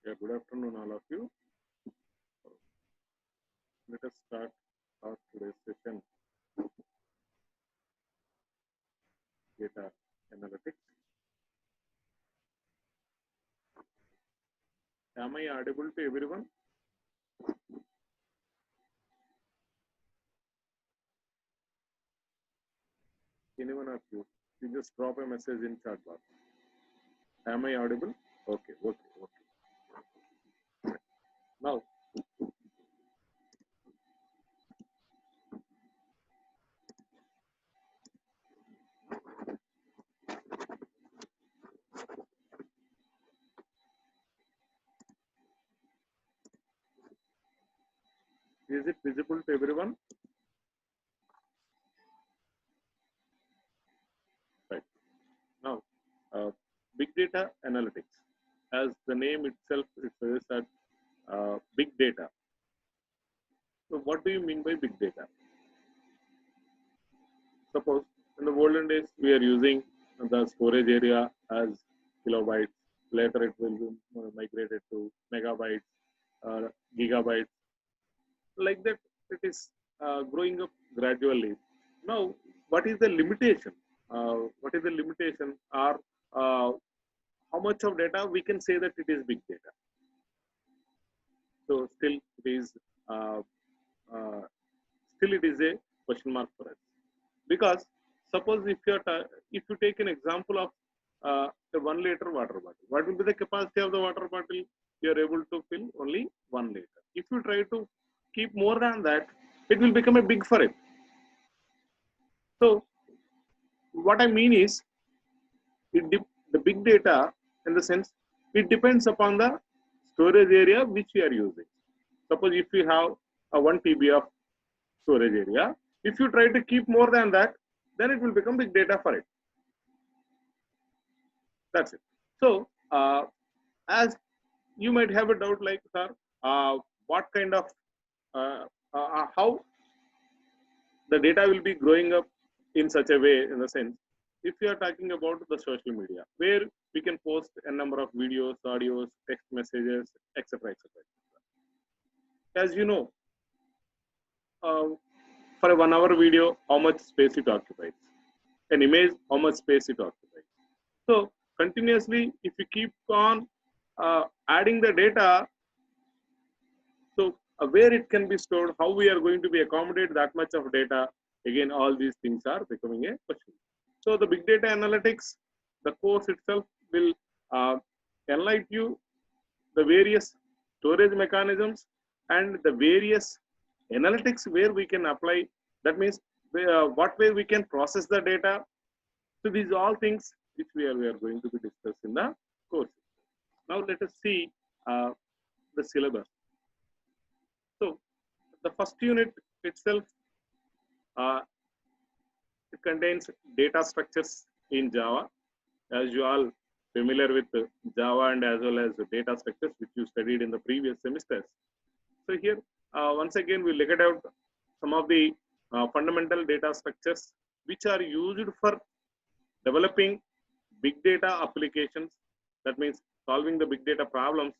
Yeah, good afternoon, all of you. Let us start our today's session, data analytics. Am I audible to everyone? Anyone of you? You just drop a message in chat box. Am I audible? Okay. Now, is it visible to everyone? Right. Now, big data analytics. As the name itself refers at big data. So, what do you mean by big data? Suppose in the olden days we are using the storage area as kilobytes. Later it will be migrated to megabytes, gigabytes. Like that, it is growing up gradually. Now, what is the limitation? What is the limitation? Or how much of data we can say that it is big data? So still it is uh, uh, a question mark for us, because suppose if you take an example of a 1 liter water bottle, what will be the capacity of the water bottle? You are able to fill only 1 liter. If you try to keep more than that, it will become a big for it. So what I mean is, the big data, in the sense, it depends upon the storage area which we are using. Suppose if you have a 1 TB of storage area, if you try to keep more than that, then it will become big data for it. That's it. So, as you might have a doubt like, sir, what kind of, how the data will be growing up in such a way, in the sense, if you are talking about the social media, where we can post a number of videos, audios, text messages, etc., etc. As you know, for a 1 hour video, how much space it occupies? An image, how much space it occupies? So continuously, if you keep on adding the data, so where it can be stored, how we are going to be accommodate that much of data, again, all these things are becoming a question. So the big data analytics, the course itself will enlighten you the various storage mechanisms and the various analytics where we can apply. That means what way we can process the data. So these are all things which we are going to be discussed in the course. Now let us see the syllabus. So the first unit itself, it contains data structures in Java. As you all familiar with Java and as well as the data structures which you studied in the previous semesters. So here, once again, we look at out some of the fundamental data structures which are used for developing big data applications. That means solving the big data problems.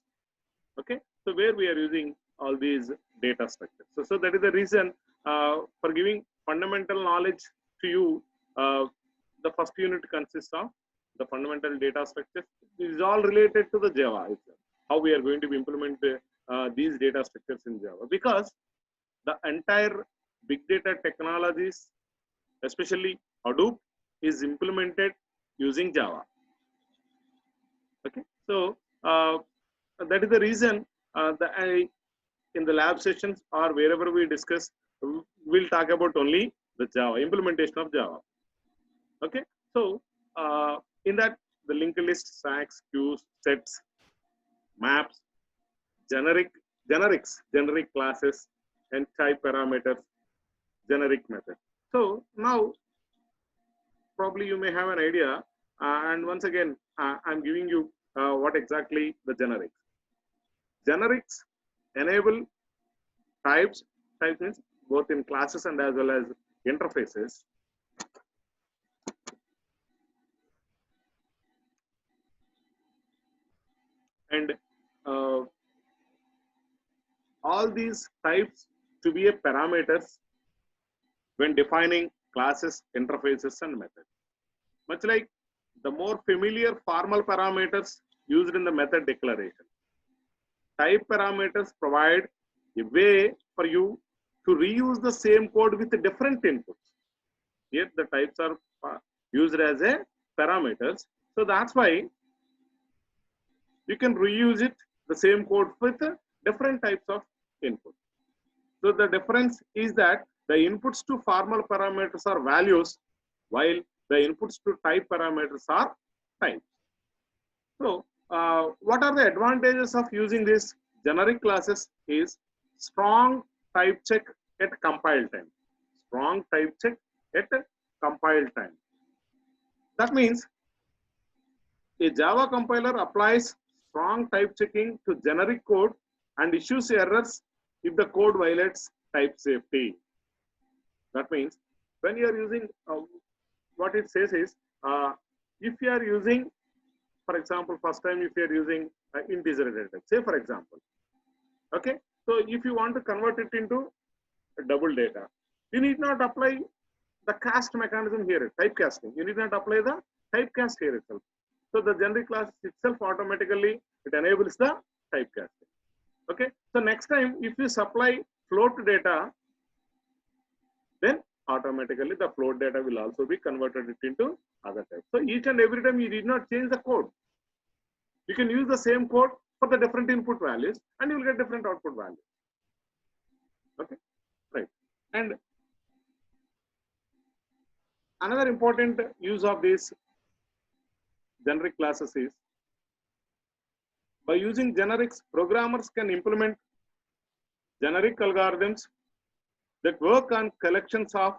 Okay, so where we are using all these data structures. So that is the reason for giving fundamental knowledge to you. The first unit consists of the fundamental data structures. This is all related to the Java itself. How we are going to implement these data structures in Java, because the entire big data technologies, especially Hadoop, is implemented using Java. Okay, so that is the reason in the lab sessions or wherever we discuss, we'll talk about only the Java implementation of Java. Okay, so in that, the linked list, stacks, queues, sets, maps, generic classes, and type parameters, generic method. So now probably you may have an idea, and once again I'm giving you what exactly the generics. Generics enable types means both in classes and as well as interfaces, and uh, all these types to be a parameters when defining classes, interfaces, and methods. Much like the more familiar formal parameters used in the method declaration. Type parameters provide a way for you to reuse the same code with different inputs. Yet the types are used as a parameters. So that's why you can reuse it, the same code with different types of input. So the difference is that the inputs to formal parameters are values, while the inputs to type parameters are types. So what are the advantages of using these generic classes is strong type check at compile time. Strong type check at compile time. That means a Java compiler applies strong type checking to generic code and issues errors if the code violates type safety. That means when you are using, what it says is, if you are using, for example, first time if you are using integer data type, say for example, okay, so if you want to convert it into a double data, you need not apply the cast mechanism here, typecasting. You need not apply the typecast here itself. So the generic class itself automatically, it enables the typecasting. Okay, so next time if you supply float data, then automatically the float data will also be converted into other types. So each and every time you did not change the code. You can use the same code for the different input values and you will get different output values. Okay, right. And another important use of these generic classes is by using generics, programmers can implement generic algorithms that work on collections of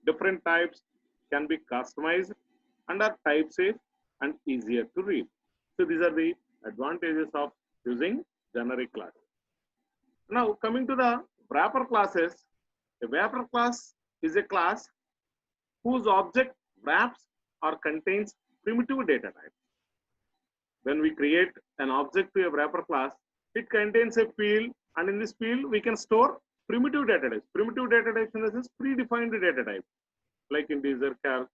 different types, can be customized and are type safe and easier to read. So these are the advantages of using generic classes. Now coming to the wrapper classes, a wrapper class is a class whose object wraps or contains primitive data type. When we create an object to a wrapper class, it contains a field, and in this field we can store primitive data types. Primitive data types in the sense predefined data type, like integer, char,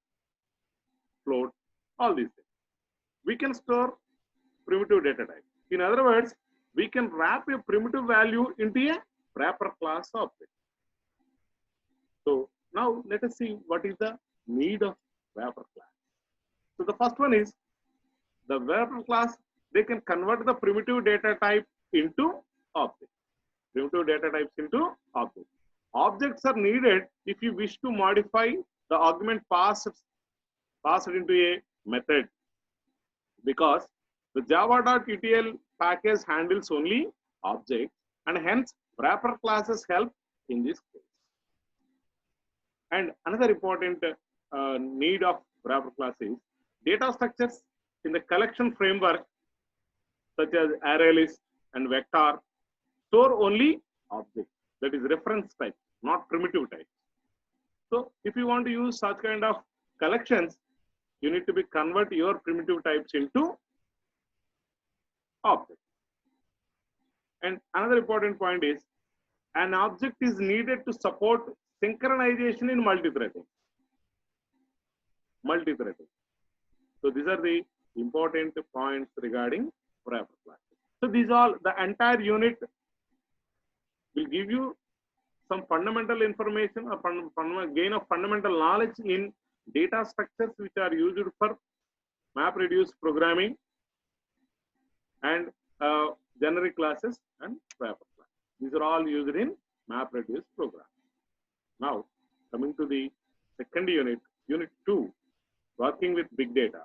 float, all these things. We can store primitive data type. In other words, we can wrap a primitive value into a wrapper class object. So now let us see what is the need of wrapper class. So the first one is the wrapper class, they can convert the primitive data type into objects. Primitive data types into objects. Objects are needed if you wish to modify the argument passed into a method, because the java.utl package handles only objects, and hence wrapper classes help in this case. And another important need of wrapper class is data structures in the collection framework, such as array list and vector, store only objects, that is reference type, not primitive type. So if you want to use such kind of collections, you need to convert your primitive types into objects. And another important point is an object is needed to support synchronization in multi-threading. So these are the important points regarding wrapper classes. So these all, the entire unit will give you some fundamental information or gain of fundamental knowledge in data structures which are used for MapReduce programming and generic classes and wrapper classes. These are all used in MapReduce program. Now coming to the second unit, unit 2, working with big data.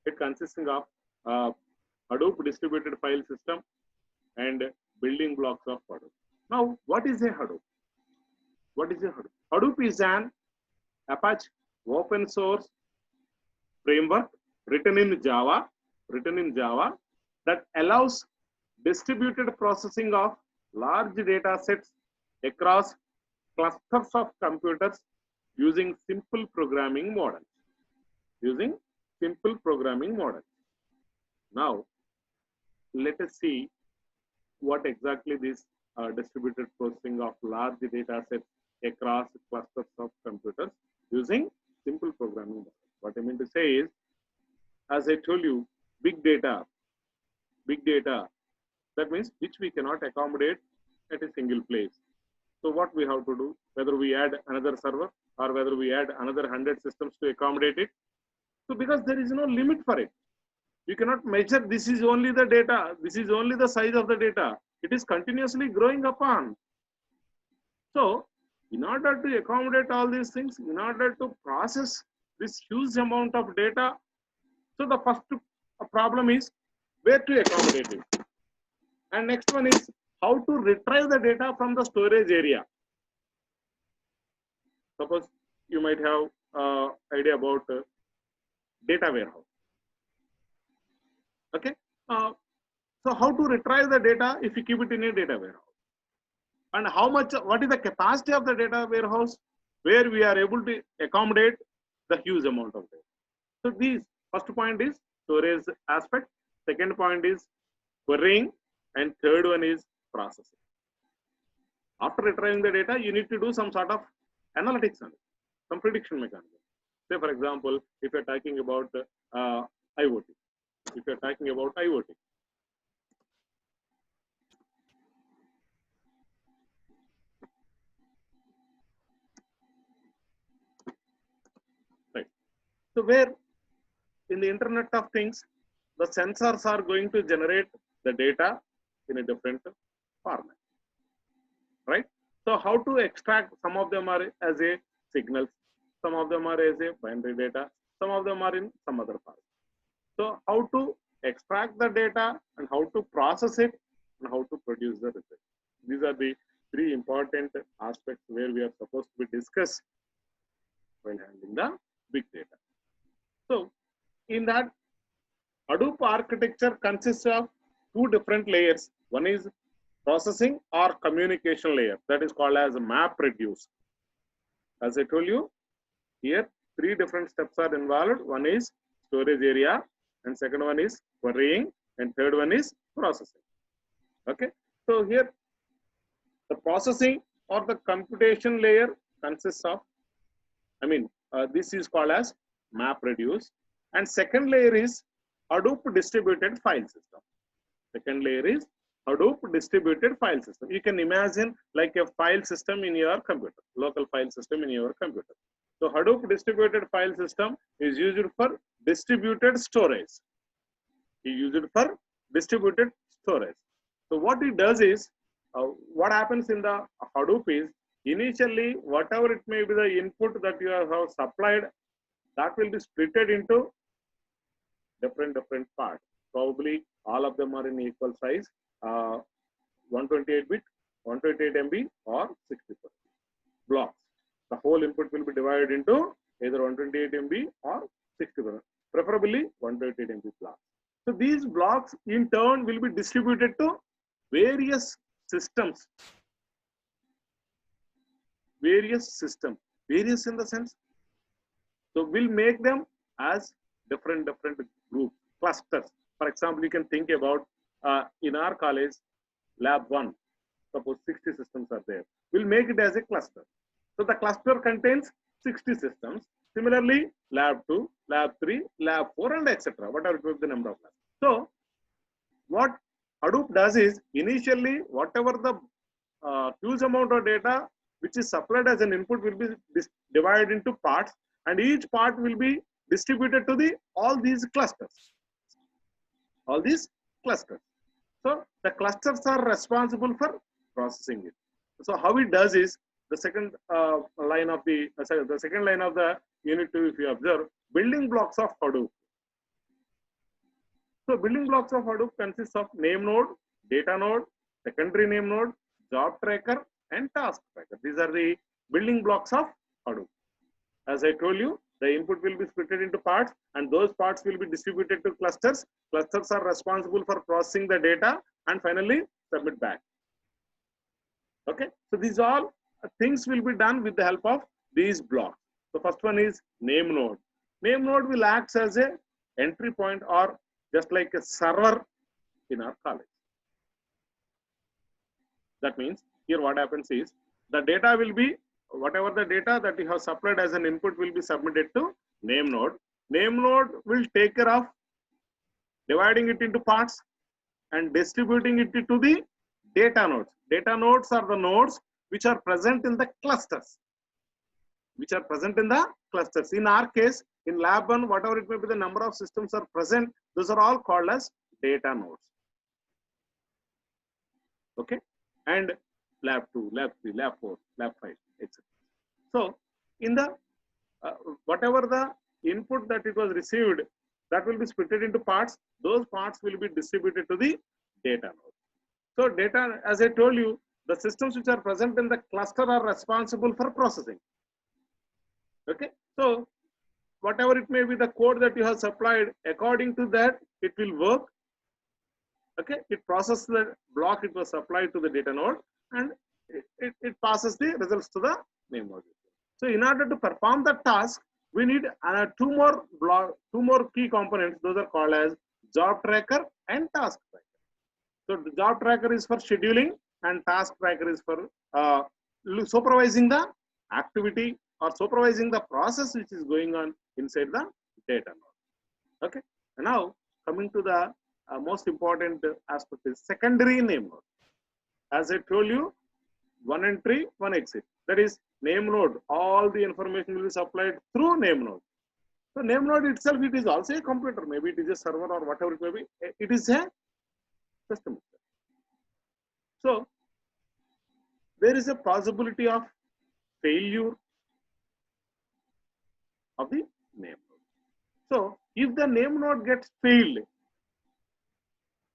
It consisting of Hadoop distributed file system and building blocks of Hadoop. Now, what is a Hadoop? What is a Hadoop? Hadoop is an Apache open source framework written in Java that allows distributed processing of large data sets across clusters of computers using simple programming models. Now, let us see what exactly this distributed processing of large data sets across clusters of computers using simple programming. What I mean to say is, as I told you, big data, that means which we cannot accommodate at a single place. So what we have to do, whether we add another server or whether we add another 100 systems to accommodate it. So because there is no limit for it, you cannot measure this is only the data, this is only the size of the data. It is continuously growing upon. So in order to accommodate all these things, in order to process this huge amount of data, so the first problem is where to accommodate it. And next one is how to retrieve the data from the storage area. Suppose you might have idea about data warehouse. Okay. So how to retrieve the data if you keep it in a data warehouse? And how much, what is the capacity of the data warehouse where we are able to accommodate the huge amount of data? So these, first point is storage aspect, second point is querying, and third one is processing. After retrieving the data, you need to do some sort of analytics on it, some prediction mechanism. Say for example, if you're talking about IoT, if you're talking about IoT, right? So where in the Internet of Things, the sensors are going to generate the data in a different format, right? So how to extract, some of them are as a signals, some of them are as a binary data, some of them are in some other format. So how to extract the data and how to process it and how to produce the result. These are the three important aspects where we are supposed to be discussed while handling the big data. So in that, Hadoop architecture consists of two different layers. One is processing or communication layer, that is called as MapReduce. As I told you, here three different steps are involved. One is storage area, and second one is querying, and third one is processing. Okay, so here the processing or the computation layer consists of, this is called as MapReduce, and second layer is Hadoop distributed file system. Second layer is Hadoop distributed file system. You can imagine like a file system in your computer, local file system in your computer. So Hadoop distributed file system is used for distributed storage. You use it for distributed storage. So what it does is, what happens in the Hadoop is, initially whatever it may be the input that you have supplied, that will be splitted into different parts. Probably all of them are in equal size, 128 bit, 128 MB or 64 blocks. The whole input will be divided into either 128 MB or 64, preferably 128 MB blocks. So these blocks in turn will be distributed to various systems. Various in the sense, so we'll make them as different groups, clusters. For example, you can think about in our college, lab 1, suppose 60 systems are there. We'll make it as a cluster. So the cluster contains 60 systems. Similarly, lab 2, lab 3, lab 4, and etc. Whatever it was the number of labs. So what Hadoop does is, initially whatever the huge amount of data which is supplied as an input will be divided into parts, and each part will be distributed to all these clusters. All these clusters. So the clusters are responsible for processing it. So how it does is, the second line of the second line of the unit 2, if you observe, building blocks of Hadoop. So building blocks of Hadoop consists of name node, data node, secondary name node, job tracker, and task tracker. These are the building blocks of Hadoop. As I told you, the input will be split into parts, and those parts will be distributed to clusters. Clusters are responsible for processing the data and finally submit back. Okay, so these all things will be done with the help of these blocks. So first one is name node. Name node will act as a entry point, or just like a server in our college. That means here what happens is the data will be, whatever the data that you have supplied as an input will be submitted to name node. Name node will take care of dividing it into parts and distributing it to the data nodes. Data nodes are the nodes which are present in the clusters. In our case, in lab 1, whatever it may be, the number of systems are present, those are all called as data nodes. Okay, and lab 2, lab 3, lab 4, lab 5, etc. So in the whatever the input that it was received, that will be split into parts. Those parts will be distributed to the data node. So data, as I told you, the systems which are present in the cluster are responsible for processing. Okay, so whatever it may be, the code that you have supplied, according to that, it will work. Okay, it processes the block it was supplied to the data node, and it passes the results to the name node. So in order to perform the task, we need two more key components. Those are called as job tracker and task tracker. So the job tracker is for scheduling and task tracker is for supervising the activity or supervising the process which is going on inside the data node. Okay, and now coming to the most important aspect is secondary name node. As I told you, one entry, one exit. That is name node. All the information will be supplied through name node. So name node itself, it is also a computer. Maybe it is a server or whatever it may be. It is a system. So there is a possibility of failure of the name node. So if the name node gets failed,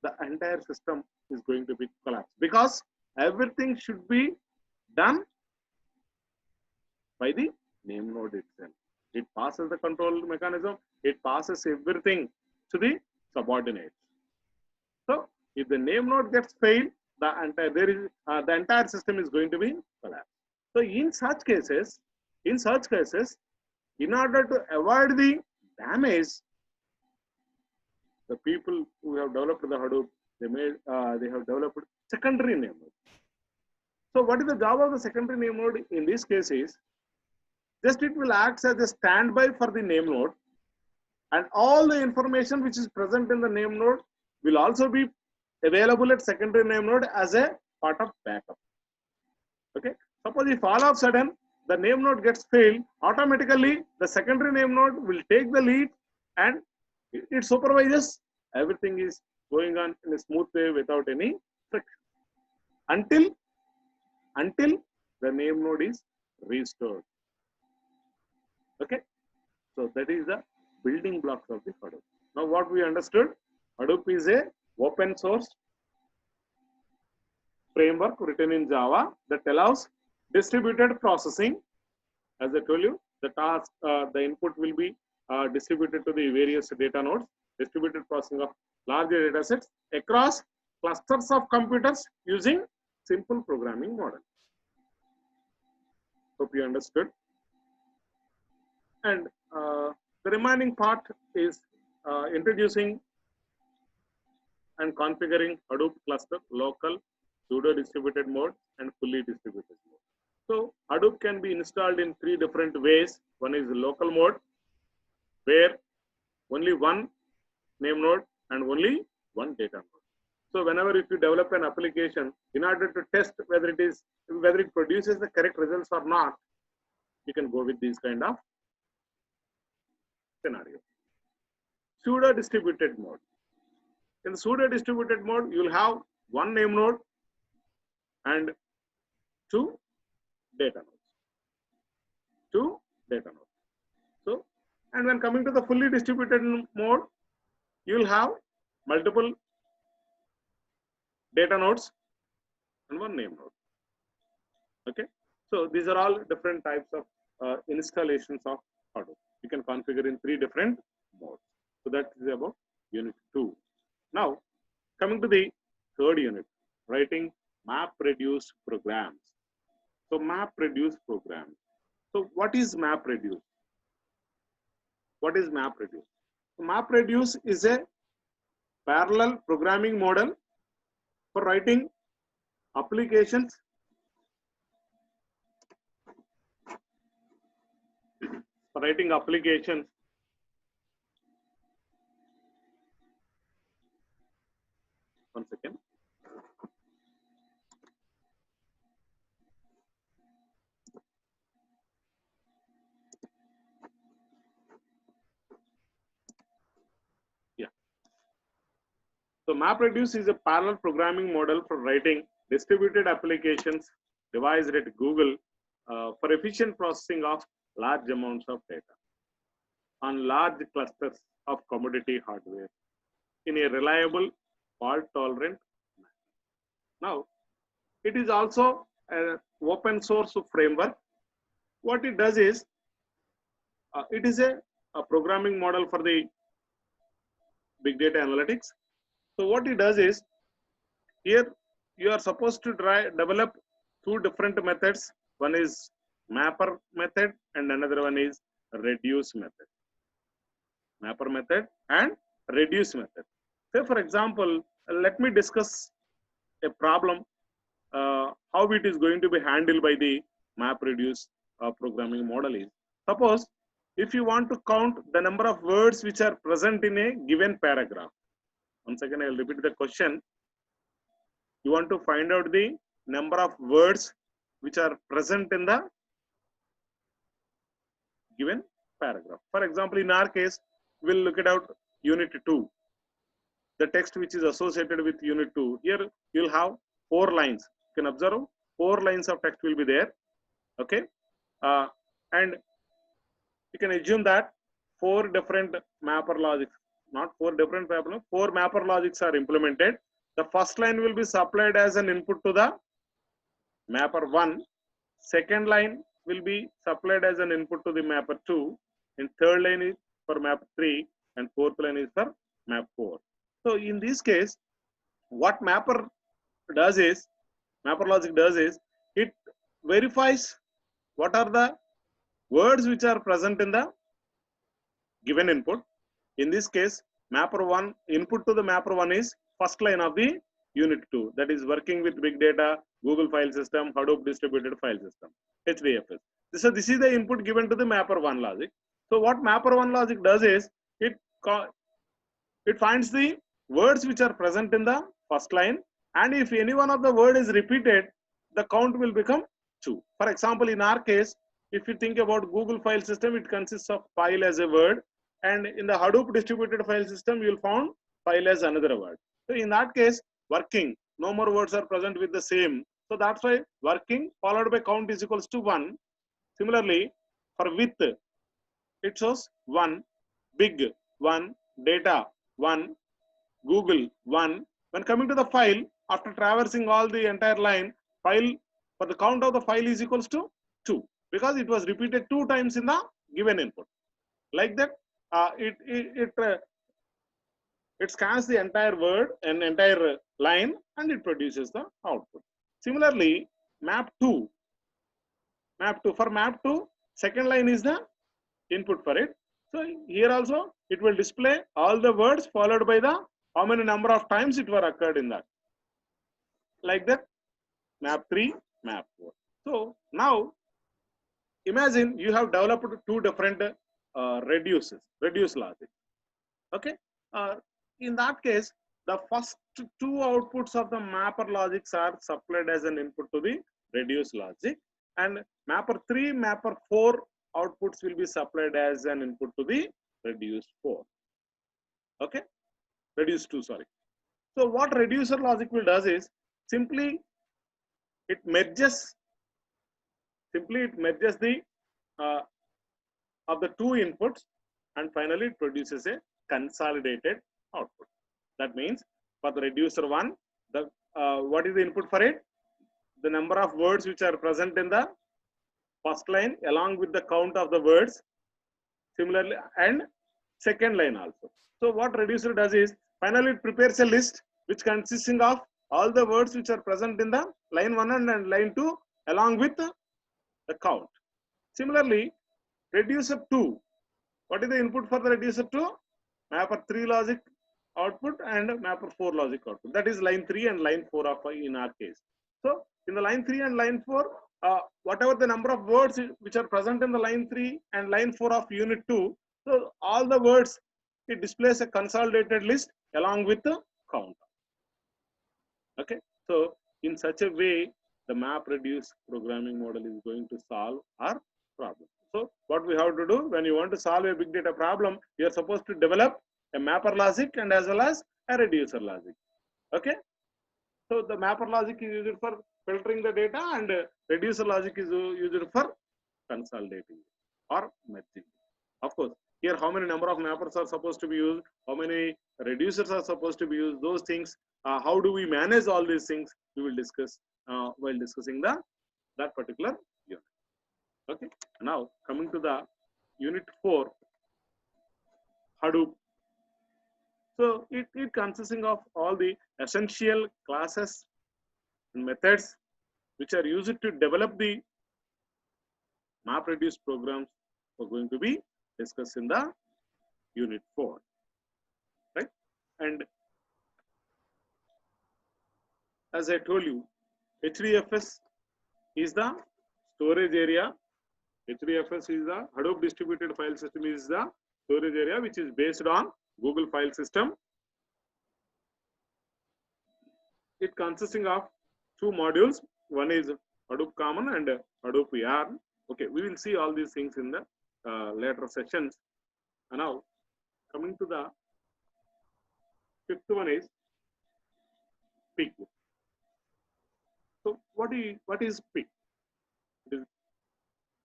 the entire system is going to be collapsed, because everything should be done by the name node itself. It passes the control mechanism, it passes everything to the subordinates. So if the name node gets failed, the entire system is going to be collapsed. So in such cases, in order to avoid the damage, the people who have developed the Hadoop, they have developed secondary name node. So what is the job of the secondary name node in this case is, just it will act as a standby for the name node, and all the information which is present in the name node will also be available at secondary name node as a part of backup. Okay, suppose if all of a sudden the name node gets failed, automatically the secondary name node will take the lead and it supervises. Everything is going on in a smooth way without any friction until the name node is restored. Okay, so that is the building blocks of the Hadoop. Now what we understood, Hadoop is a open source framework written in Java that allows distributed processing. As I told you, the input will be distributed to the various data nodes, distributed processing of larger data sets across clusters of computers using simple programming model. Hope you understood. And the remaining part is introducing and configuring Hadoop cluster, local, pseudo-distributed mode, and fully distributed mode. So Hadoop can be installed in 3 different ways. One is the local mode, where only one name node and only one data node. So whenever if you develop an application, in order to test whether it produces the correct results or not, you can go with these kind of scenario. Pseudo distributed mode. In the pseudo distributed mode, you will have one name node and 2 data nodes. So, and when coming to the fully distributed mode, you will have multiple data nodes and one name node. Okay, so these are all different types of installations of Hadoop. You can configure in 3 different modes. So that is about unit 2. Now, coming to the 3rd unit, writing MapReduce programs. So MapReduce programs. So what is MapReduce? What is MapReduce? So MapReduce is a parallel programming model for writing applications, for writing applications, one second. Yeah. So MapReduce is a parallel programming model for writing distributed applications devised at Google for efficient processing of large amounts of data on large clusters of commodity hardware in a reliable, fault-tolerant manner. Now, it is also an open source framework. What it does is, it is a programming model for the big data analytics. So what it does is, here you are supposed to develop two different methods. One is mapper method and another one is reduce method. Mapper method and reduce method. Say for example, let me discuss a problem, how it is going to be handled by the MapReduce programming model is. Suppose if you want to count the number of words which are present in a given paragraph. Once again, I will repeat the question. You want to find out the number of words which are present in the given paragraph. For example, in our case, we'll look at out unit 2. The text which is associated with unit 2. Here you'll have 4 lines. You can observe 4 lines of text will be there. Okay. And you can assume that 4 different mapper logics, not 4 different mapper, 4 mapper logics are implemented. The first line will be supplied as an input to the mapper 1. Second line will be supplied as an input to the mapper 2. And third line is for map 3 and fourth line is for map 4. So in this case, what mapper does is, mapper logic does is, it verifies what are the words which are present in the given input. In this case, mapper 1, input to the mapper 1 is first line of the unit 2, that is working with big data, Google file system, Hadoop distributed file system, HDFS. So this is the input given to the mapper 1 logic. So what mapper 1 logic does is, it finds the words which are present in the first line, and if any one of the word is repeated, the count will become 2. For example, in our case, if you think about Google file system, it consists of file as a word, and in the Hadoop distributed file system, you will find file as another word. So in that case, working, no more words are present with the same. So that's why working followed by count is equals to 1. Similarly, for with, it shows 1, big 1, data 1, Google 1. When coming to the file, after traversing all the entire line, file, for the count of the file is equals to 2, because it was repeated 2 times in the given input. Like that, it scans the entire word and entire line, and it produces the output. Similarly, map 2, for map 2, second line is the input for it. So here also it will display all the words followed by the how many number of times it were occurred in that. Like that, map 3, map 4. So now imagine you have developed 2 different reduce logic. Okay. In that case, the first 2 outputs of the mapper logics are supplied as an input to the reduce logic, and mapper 3, mapper 4 outputs will be supplied as an input to the reduce 4. Okay, reduce 2, sorry. So what reducer logic will does is, simply it merges the of the 2 inputs, and finally it produces a consolidated output. That means for the reducer 1, the what is the input for it? The number of words which are present in the first line along with the count of the words. Similarly, and second line also. So what reducer does is, finally it prepares a list which consisting of all the words which are present in the line 1 and line 2 along with the count. Similarly, reducer 2, what is the input for the reducer 2? Mapper 3 logic output and mapper 4 logic output. That is line 3 and line 4 of in our case. So in the line 3 and line 4, whatever the number of words which are present in the line 3 and line 4 of unit 2, so all the words, it displays a consolidated list along with the count. Okay, so in such a way, the MapReduce programming model is going to solve our problem. So what we have to do when you want to solve a big data problem, you are supposed to develop a mapper logic and as well as a reducer logic. Okay, so the mapper logic is used for filtering the data and reducer logic is used for consolidating or merging. Of course, here how many number of mappers are supposed to be used, how many reducers are supposed to be used, those things, how do we manage all these things, we will discuss while discussing that particular unit. Okay, now coming to the unit 4, Hadoop. So it consisting of all the essential classes and methods which are used to develop the MapReduce programs are going to be discussed in the unit 4, right? And as I told you, HDFS is the storage area. HDFS is the Hadoop distributed file system is the storage area which is based on Google file system. It consisting of 2 modules. One is Hadoop Common and Hadoop Yarn. Okay, we will see all these things in the later sessions. And now coming to the 5th one is Pig. So what is Pig?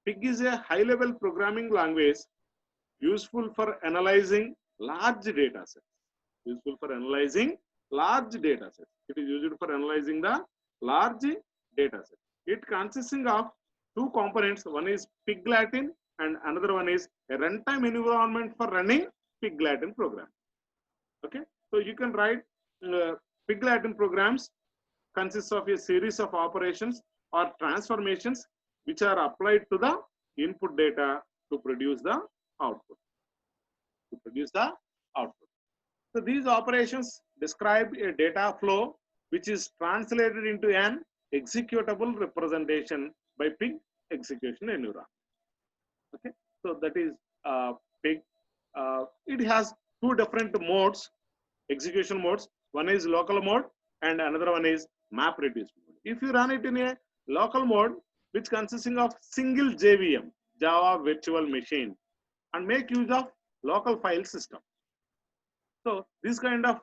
Pig is a high-level programming language useful for analyzing large data sets. Useful for analyzing large data sets. It is used for analyzing the large data set. It consisting of 2 components. One is Pig Latin and another one is a runtime environment for running Pig Latin program. Okay, so you can write Pig Latin programs consists of a series of operations or transformations which are applied to the input data to produce the output. So these operations describe a data flow which is translated into an executable representation by Pig execution environment. Okay, so that is Pig. It has 2 different modes, execution modes. One is local mode and another one is MapReduce mode. If you run it in a local mode, which consisting of single JVM, Java Virtual Machine, and make use of local file system. So this kind of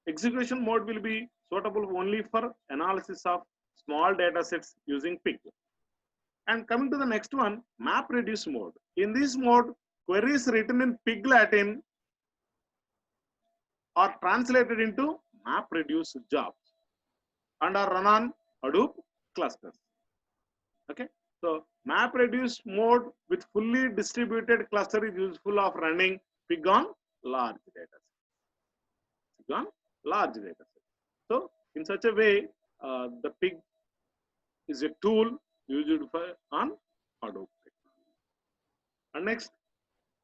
execution mode will be suitable only for analysis of small data sets using Pig. And coming to the next one, MapReduce mode. In this mode, queries written in Pig Latin are translated into MapReduce jobs and are run on Hadoop clusters. Okay, so MapReduce mode with fully distributed cluster is useful of running Pig on large data sets. So in such a way, the Pig is a tool used on Hadoop. And next,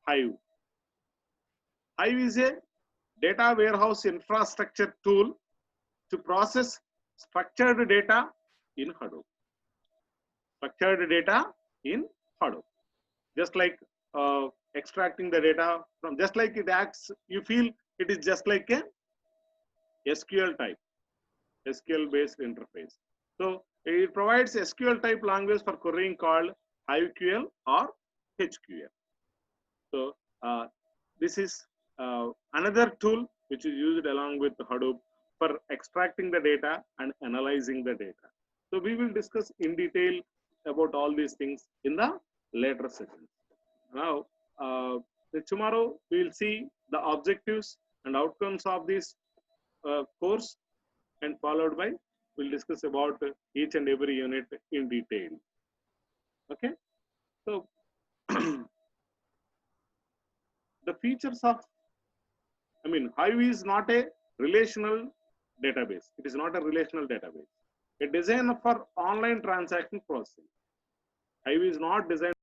Hive. Hive is a data warehouse infrastructure tool to process structured data in Hadoop. Just like extracting the data from, just like it acts, you feel it is just like a SQL based interface. So it provides SQL type language for querying called HiveQL or HQL. So this is another tool which is used along with Hadoop for extracting the data and analyzing the data. So we will discuss in detail about all these things in the later sessions. Now, tomorrow we will see the objectives and outcomes of this course, and followed by we'll discuss about each and every unit in detail. Okay, so the features of, Hive is not a relational database. It is not a relational database. A design for online transaction processing. Hive is not designed